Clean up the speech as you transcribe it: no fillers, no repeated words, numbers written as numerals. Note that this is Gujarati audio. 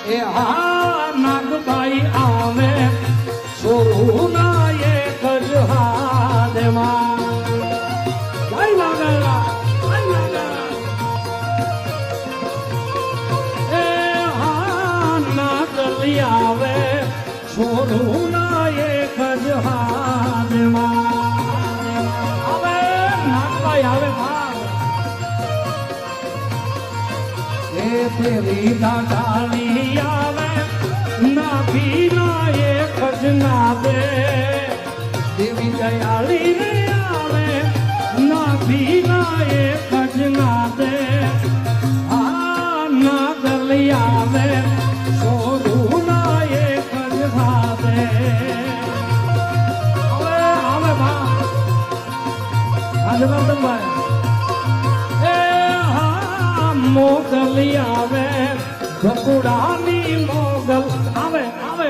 એ હા નાગભાઈ આવે સોરુના એક જ હાથમાં જય નાગલા જય નાગલા એ હા નાગલી આવે સોરુના એક જ હાથમાં આવે નાગભાઈ આવે એ તેરી દાઢાલી આવે ના ભીના એક જ ના દે દેવી દયાળી રે આવે ના ભીના એક જ ના દે આ ના ગલી આવે સોરું ના એક જ ના દે હવે આવે ભા આજે ભાઈ મોગલી આવે ગકુડાની મોગલ આવે આવે